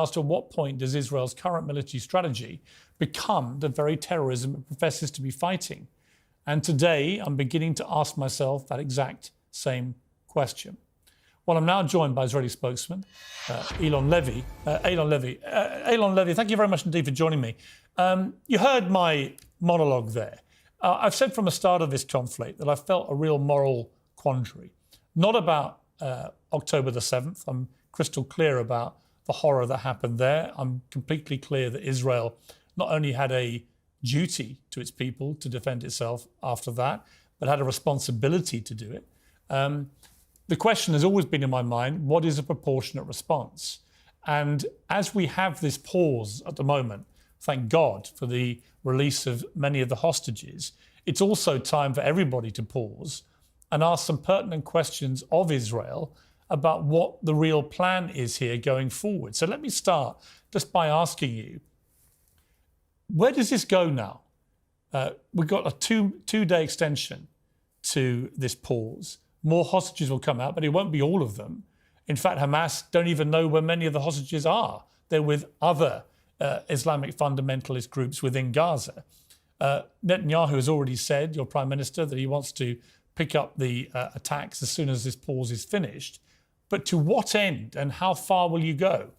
As to what point does Israel's current military strategy become the very terrorism it professes to be fighting? And today, I'm beginning to ask myself that exact same question. Well, I'm now joined by Israeli spokesman Elon Levy. Elon Levy, thank you very much indeed for joining me. You heard my monologue there. I've said from the start of this conflict that I felt a real moral quandary, not about October the 7th. I'm crystal clear about the horror that happened there. I'm completely clear that Israel not only had a duty to its people to defend itself after that, but had a responsibility to do it. The question has always been in my mind, what is a proportionate response? And as we have this pause at the moment, thank God for the release of many of the hostages, it's also time for everybody to pause and ask some pertinent questions of Israel about what the real plan is here going forward. So let me start just by asking you, where does this go now? We've got a two-day extension to this pause. More hostages will come out, but it won't be all of them. In fact, Hamas don't even know where many of the hostages are. They're with other Islamic fundamentalist groups within Gaza. Netanyahu has already said, your Prime Minister, that he wants to pick up the attacks as soon as this pause is finished. But to what end and how far will you go?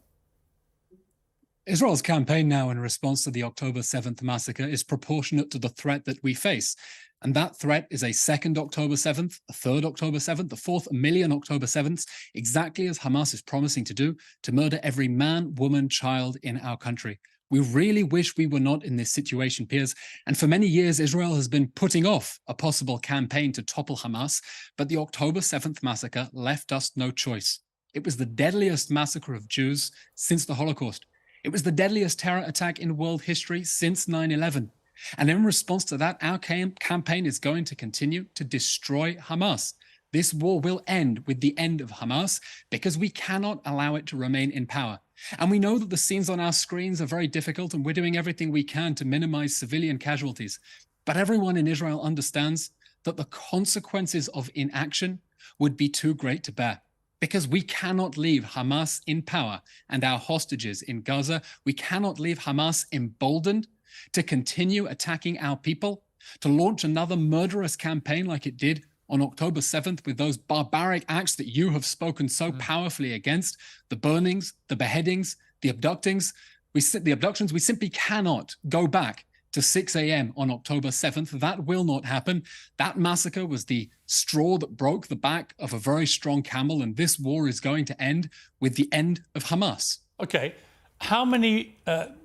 Israel's campaign now in response to the October 7th massacre is proportionate to the threat that we face. And that threat is a second October 7th, a third October 7th, the fourth million October 7th, exactly as Hamas is promising to do, to murder every man, woman, child in our country. We really wish we were not in this situation, Piers. And for many years, Israel has been putting off a possible campaign to topple Hamas, but the October 7th massacre left us no choice. It was the deadliest massacre of Jews since the Holocaust. It was the deadliest terror attack in world history since 9/11. And in response to that, our campaign is going to continue to destroy Hamas. This war will end with the end of Hamas because we cannot allow it to remain in power. And we know that the scenes on our screens are very difficult and we're doing everything we can to minimize civilian casualties. But everyone in Israel understands that the consequences of inaction would be too great to bear. Because we cannot leave Hamas in power and our hostages in Gaza. We cannot leave Hamas emboldened to continue attacking our people, to launch another murderous campaign like it did on October 7th with those barbaric acts that you have spoken so powerfully against, the burnings, the beheadings, the abductions. We simply cannot go back to 6 a.m. on October 7th. That will not happen. That massacre was the straw that broke the back of a very strong camel, and this war is going to end with the end of Hamas. Okay. How many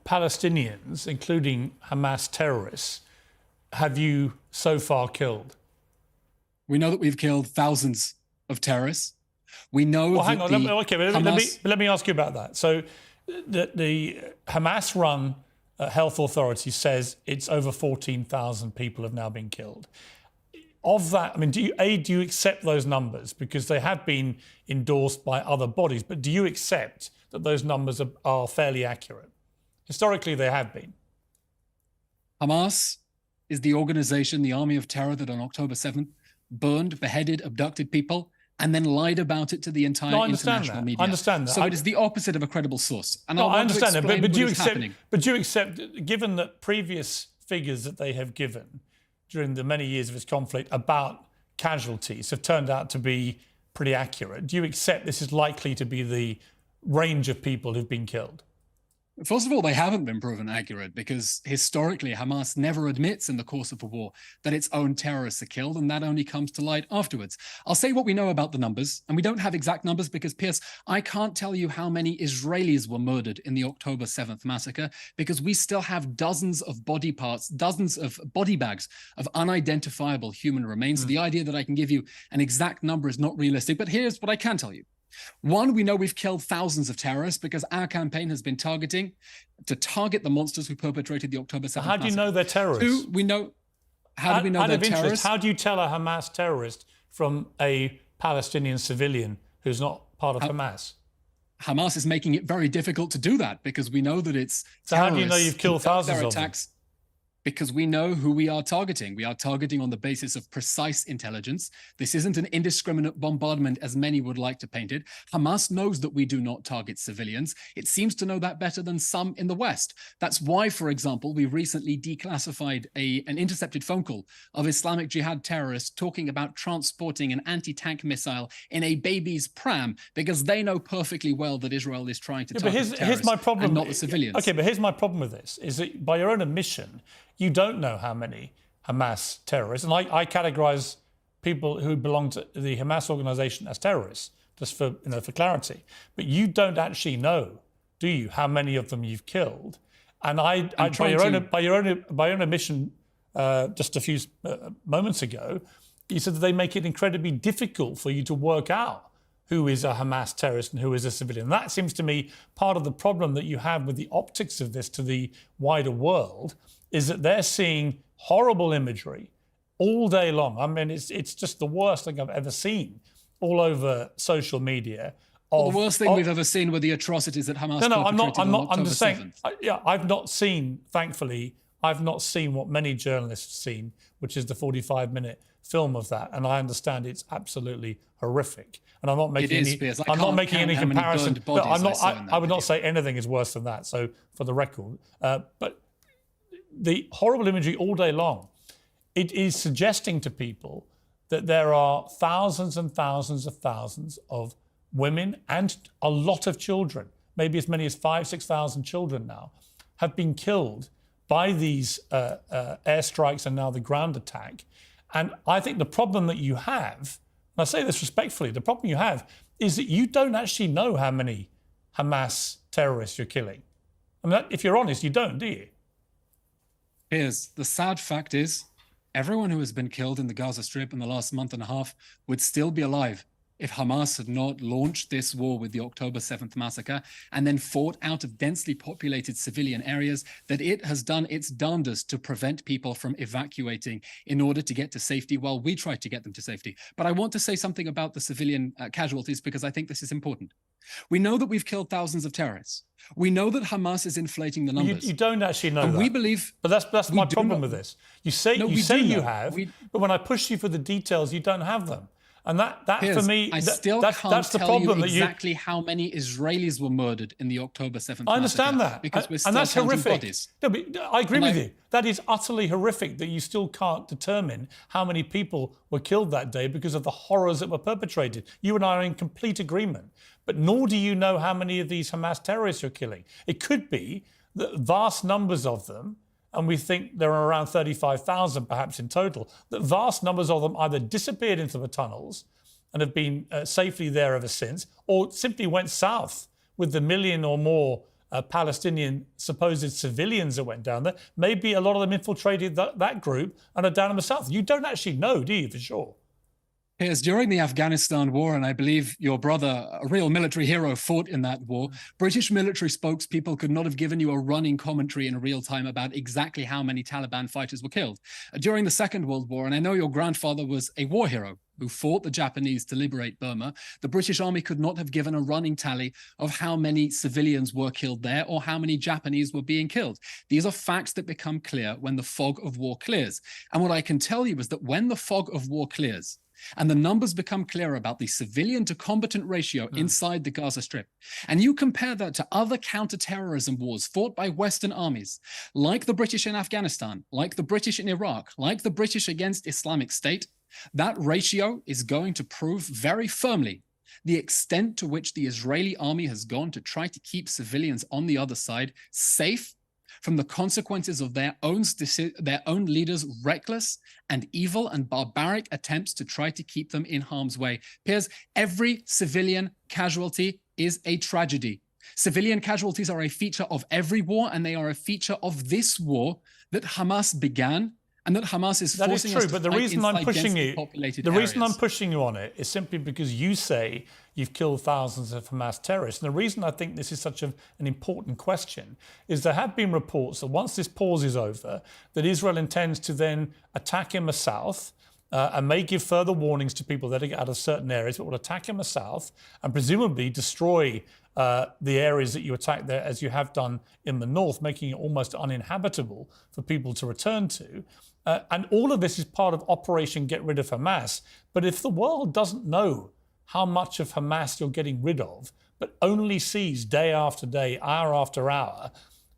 Palestinians, including Hamas terrorists, have you so far killed? We know that we've killed thousands of terrorists. We know well, hang on. Let me ask you about that. So the Hamas-run health authority says it's over 14,000 people have now been killed. Of that, I mean, do you accept those numbers? Because they have been endorsed by other bodies, but do you accept that those numbers are fairly accurate? Historically, they have been. Hamas is the organization, the army of terror that on October 7th burned, beheaded, abducted people, and then lied about it to the entire international media. I understand that. So it is the opposite of a credible source. And I understand that, but do you accept, given that previous figures that they have given during the many years of this conflict about casualties have turned out to be pretty accurate, do you accept this is likely to be the range of people who've been killed? First of all, they haven't been proven accurate because historically Hamas never admits in the course of a war that its own terrorists are killed, and that only comes to light afterwards. I'll say what we know about the numbers, and we don't have exact numbers because, Piers, I can't tell you how many Israelis were murdered in the October 7th massacre because we still have dozens of body parts, dozens of body bags of unidentifiable human remains. So the idea that I can give you an exact number is not realistic, but here's what I can tell you. One, we know we've killed thousands of terrorists because our campaign has been target the monsters who perpetrated the October 7th massacre. How do you know they're terrorists? Two, we know, how do we know they're terrorists? How do you tell a Hamas terrorist from a Palestinian civilian who's not part of Hamas? Hamas is making it very difficult to do that because we know that it's So how do you know you've killed thousands of them? Because we know who we are targeting. We are targeting on the basis of precise intelligence. This isn't an indiscriminate bombardment as many would like to paint it. Hamas knows that we do not target civilians. It seems to know that better than some in the West. That's why, for example, we recently declassified an intercepted phone call of Islamic Jihad terrorists talking about transporting an anti-tank missile in a baby's pram, because they know perfectly well that Israel is trying to target the terrorists and not the civilians. Okay, but here's my problem with this, is that by your own admission, you don't know how many Hamas terrorists, and I categorize people who belong to the Hamas organization as terrorists, just for clarity. But you don't actually know, do you, how many of them you've killed? And by your own admission, just a few moments ago, you said that they make it incredibly difficult for you to work out who is a Hamas terrorist and who is a civilian. That seems to me part of the problem that you have with the optics of this to the wider world, is that they're seeing horrible imagery all day long. I mean, it's just the worst thing I've ever seen all over social media. The worst thing we've ever seen were the atrocities that Hamas perpetrated on October 7th. I'm just saying, I've not seen, thankfully, I've not seen what many journalists have seen, which is the 45-minute film of that. And I understand it's absolutely horrific. And I'm not making any comparison. I would not say anything is worse than that. So for the record, but the horrible imagery all day long, it is suggesting to people that there are thousands and thousands of women and a lot of children, maybe as many as 5,000-6,000 children now, have been killed by these airstrikes and now the ground attack. And I think the problem that you have, and I say this respectfully, the problem you have is that you don't actually know how many Hamas terrorists you're killing. I mean, if you're honest, you don't, do you? Piers, the sad fact is, everyone who has been killed in the Gaza Strip in the last month and a half would still be alive if Hamas had not launched this war with the October 7th massacre and then fought out of densely populated civilian areas that it has done its darndest to prevent people from evacuating in order to get to safety while we try to get them to safety. But I want to say something about the civilian casualties, because I think this is important. We know that we've killed thousands of terrorists. We know that Hamas is inflating the numbers. You don't actually know that. We believe... But that's my problem with this. You say you have, but when I push you for the details, you don't have them. And that Piers, for me, I still that's the tell problem. You exactly how many Israelis were murdered in the October 7th massacre. I understand that. Because we're still and that's counting horrific. Bodies. No, but I agree with you. That is utterly horrific that you still can't determine how many people were killed that day because of the horrors that were perpetrated. You and I are in complete agreement. But nor do you know how many of these Hamas terrorists you're killing. It could be that vast numbers of them, and we think there are around 35,000 perhaps in total, that vast numbers of them either disappeared into the tunnels and have been safely there ever since, or simply went south with the million or more Palestinian supposed civilians that went down there. Maybe a lot of them infiltrated that group and are down in the south. You don't actually know, do you, for sure? Piers, during the Afghanistan war, and I believe your brother, a real military hero, fought in that war, British military spokespeople could not have given you a running commentary in real time about exactly how many Taliban fighters were killed. During the Second World War, and I know your grandfather was a war hero who fought the Japanese to liberate Burma, the British Army could not have given a running tally of how many civilians were killed there or how many Japanese were being killed. These are facts that become clear when the fog of war clears. And what I can tell you is that when the fog of war clears, and the numbers become clear about the civilian to combatant ratio inside the Gaza Strip, and you compare that to other counter-terrorism wars fought by Western armies, like the British in Afghanistan, like the British in Iraq, like the British against Islamic State, that ratio is going to prove very firmly the extent to which the Israeli army has gone to try to keep civilians on the other side safe from the consequences of their own leaders' reckless and evil and barbaric attempts to try to keep them in harm's way. Piers, every civilian casualty is a tragedy. Civilian casualties are a feature of every war, and they are a feature of this war that Hamas began and that Hamas is forcing us to fight inside densely populated areas. That is true, but the reason I'm pushing you on it is simply because you say you've killed thousands of Hamas terrorists. And the reason I think this is such an important question is there have been reports that once this pause is over, that Israel intends to then attack in the south and may give further warnings to people that are out of certain areas, but will attack in the south and presumably destroy the areas that you attacked there, as you have done in the north, making it almost uninhabitable for people to return to. And all of this is part of Operation Get Rid of Hamas. But if the world doesn't know how much of Hamas you're getting rid of, but only sees day after day, hour after hour,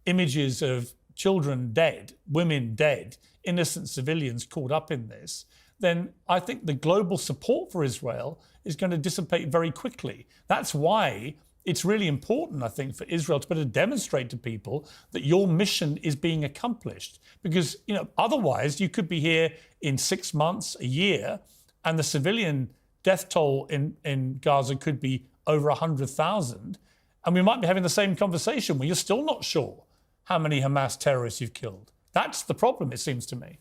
images of children dead, women dead, innocent civilians caught up in this, then I think the global support for Israel is going to dissipate very quickly. That's why it's really important, I think, for Israel to be able to demonstrate to people that your mission is being accomplished. Because, otherwise you could be here in 6 months, a year, and the civilian death toll in Gaza could be over 100,000. And we might be having the same conversation where you're still not sure how many Hamas terrorists you've killed. That's the problem, it seems to me.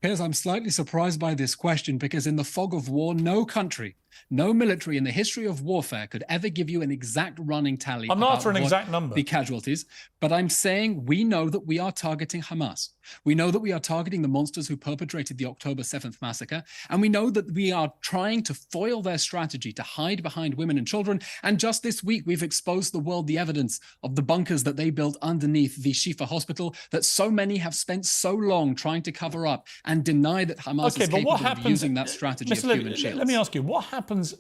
Piers, I'm slightly surprised by this question because in the fog of war, no country, no military in the history of warfare could ever give you an exact running tally. I'm not for an exact number. The casualties, but I'm saying we know that we are targeting Hamas. We know that we are targeting the monsters who perpetrated the October 7th massacre, and we know that we are trying to foil their strategy to hide behind women and children. And just this week, we've exposed the world the evidence of the bunkers that they built underneath the Shifa hospital that so many have spent so long trying to cover up and deny that Hamas is capable of using that strategy of human shields. Let me ask you, what happens,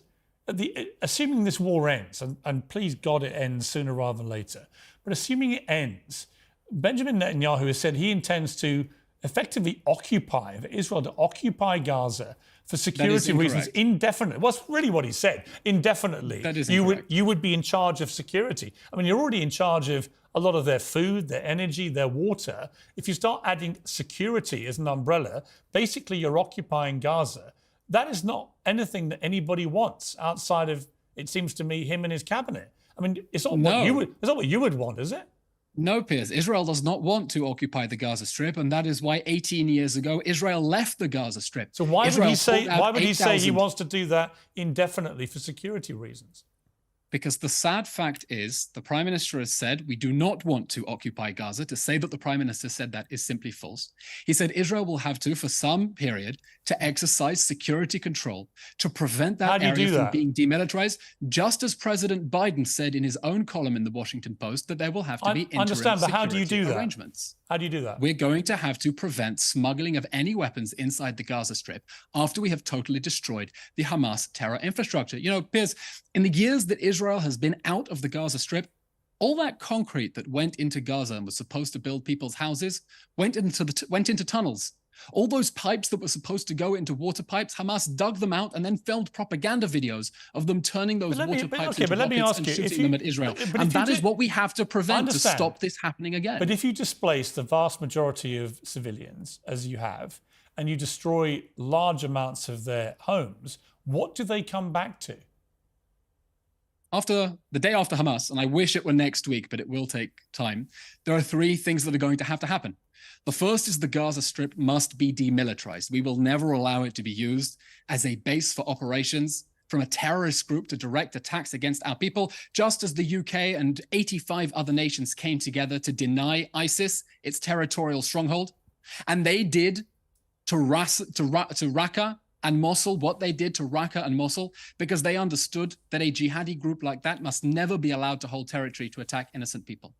assuming this war ends, and please God it ends sooner rather than later, but assuming it ends, Benjamin Netanyahu has said he intends to effectively occupy, for Israel to occupy Gaza for security reasons indefinitely. Well, that's really what he said, indefinitely. That is you would be in charge of security. I mean, you're already in charge of a lot of their food, their energy, their water. If you start adding security as an umbrella, basically you're occupying Gaza. That is not anything that anybody wants outside of, it seems to me, him and his cabinet. I mean, it's not what you would want, is it? No, Piers. Israel does not want to occupy the Gaza Strip, and that is why 18 years ago Israel left the Gaza Strip. So why would he say he wants to do that indefinitely for security reasons? Because the sad fact is, the Prime Minister has said, we do not want to occupy Gaza. To say that the Prime Minister said that is simply false. He said Israel will have to, for some period, to exercise security control to prevent that area from being demilitarized, just as President Biden said in his own column in the Washington Post that there will have to be interim security arrangements. How do you do that? We're going to have to prevent smuggling of any weapons inside the Gaza Strip after we have totally destroyed the Hamas terror infrastructure. Piers, in the years that Israel has been out of the Gaza Strip, all that concrete that went into Gaza and was supposed to build people's houses went into tunnels. All those pipes that were supposed to go into water pipes, Hamas dug them out and then filmed propaganda videos of them turning those water pipes into rockets and shooting them at Israel. And that is what we have to prevent to stop this happening again. But if you displace the vast majority of civilians, as you have, and you destroy large amounts of their homes, what do they come back to? After the day after Hamas, and I wish it were next week, but it will take time, there are 3 things that are going to happen. The first is the Gaza Strip must be demilitarized. We will never allow it to be used as a base for operations from a terrorist group to direct attacks against our people, just as the UK and 85 other nations came together to deny ISIS its territorial stronghold. And they did to Raqqa and Mosul what they did to Raqqa and Mosul because they understood that a jihadi group like that must never be allowed to hold territory to attack innocent people.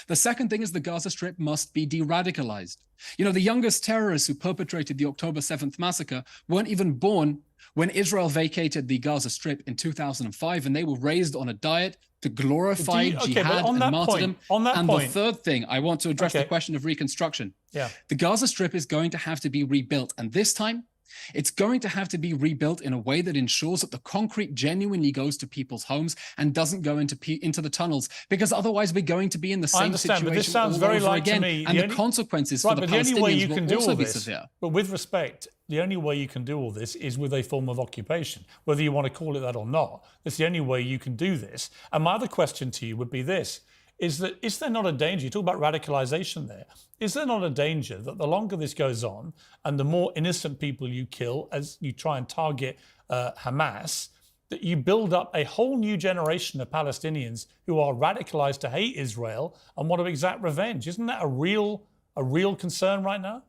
The second thing is the Gaza Strip must be de-radicalized. The youngest terrorists who perpetrated the October 7th massacre weren't even born when Israel vacated the Gaza Strip in 2005, and they were raised on a diet to glorify jihad and martyrdom. The third thing, I want to address the question of reconstruction. Yeah. The Gaza Strip is going to have to be rebuilt, and this time, it's going to have to be rebuilt in a way that ensures that the concrete genuinely goes to people's homes and doesn't go into the tunnels, because otherwise we're going to be in the same situation but this sounds very like again, to me, and the consequences for the Palestinians will also be severe. But with respect, the only way you can do all this is with a form of occupation, whether you want to call it that or not. That's the only way you can do this. And my other question to you would be this. Is there not a danger, you talk about radicalization there, is there not a danger that the longer this goes on and the more innocent people you kill as you try and target Hamas, that you build up a whole new generation of Palestinians who are radicalized to hate Israel and want to exact revenge? Isn't that a real concern right now?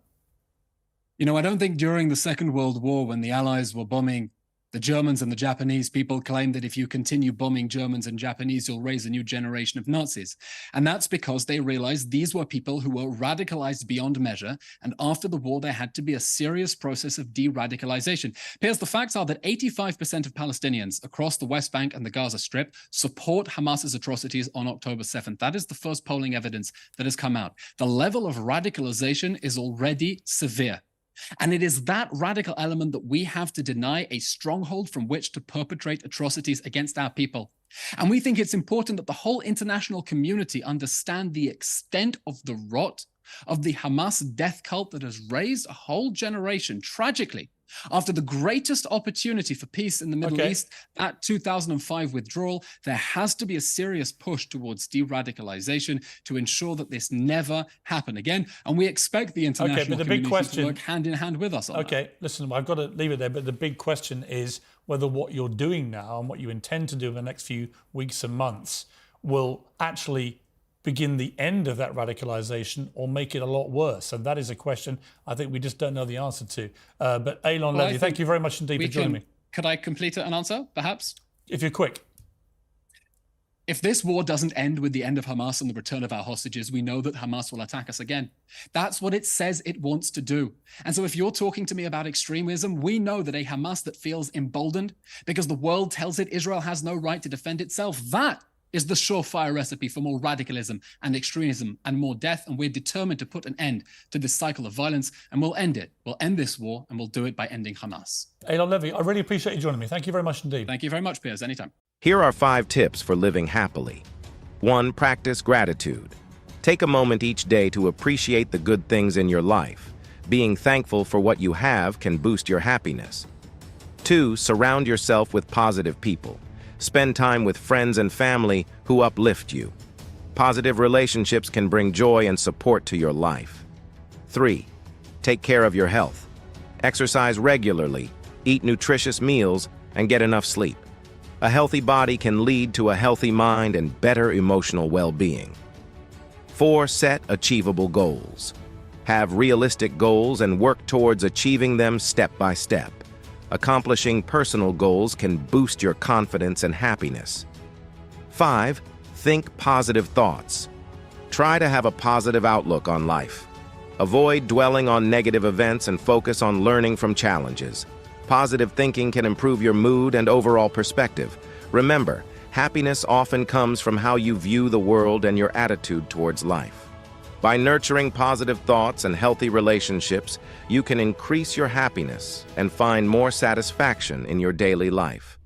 I don't think during the Second World War, when the Allies were bombing The Germans and the Japanese people claim that if you continue bombing Germans and Japanese, you'll raise a new generation of Nazis. And that's because they realized these were people who were radicalized beyond measure. And after the war, there had to be a serious process of de-radicalization. Piers, the facts are that 85% of Palestinians across the West Bank and the Gaza Strip support Hamas's atrocities on October 7th. That is the first polling evidence that has come out. The level of radicalization is already severe. And it is that radical element that we have to deny a stronghold from which to perpetrate atrocities against our people. And we think it's important that the whole international community understand the extent of the rot of the Hamas death cult that has raised a whole generation, tragically, after the greatest opportunity for peace in the Middle East, that 2005 withdrawal. There has to be a serious push towards de-radicalization to ensure that this never happen again. And we expect the international community to work hand in hand with us on that. Listen, I've got to leave it there, but the big question is whether what you're doing now and what you intend to do in the next few weeks and months will actually begin the end of that radicalization or make it a lot worse. And that is a question I think we just don't know the answer to. But Elon, Levy, thank you very much indeed for joining me. Could I complete an answer, perhaps? If you're quick. If this war doesn't end with the end of Hamas and the return of our hostages, we know that Hamas will attack us again. That's what it says it wants to do. And so if you're talking to me about extremism, we know that a Hamas that feels emboldened because the world tells it Israel has no right to defend itself, that is the surefire recipe for more radicalism and extremism and more death. And we're determined to put an end to this cycle of violence, and we'll end it. We'll end this war, and we'll do it by ending Hamas. Elon Levy, I really appreciate you joining me. Thank you very much indeed. Thank you very much, Piers. Anytime. Here are 5 tips for living happily. 1. Practice gratitude. Take a moment each day to appreciate the good things in your life. Being thankful for what you have can boost your happiness. 2. Surround yourself with positive people. Spend time with friends and family who uplift you. Positive relationships can bring joy and support to your life. 3. Take care of your health. Exercise regularly, eat nutritious meals, and get enough sleep. A healthy body can lead to a healthy mind and better emotional well-being. 4. Set achievable goals. Have realistic goals and work towards achieving them step by step. Accomplishing personal goals can boost your confidence and happiness. 5. Think positive thoughts. Try to have a positive outlook on life. Avoid dwelling on negative events and focus on learning from challenges. Positive thinking can improve your mood and overall perspective. Remember, happiness often comes from how you view the world and your attitude towards life. By nurturing positive thoughts and healthy relationships, you can increase your happiness and find more satisfaction in your daily life.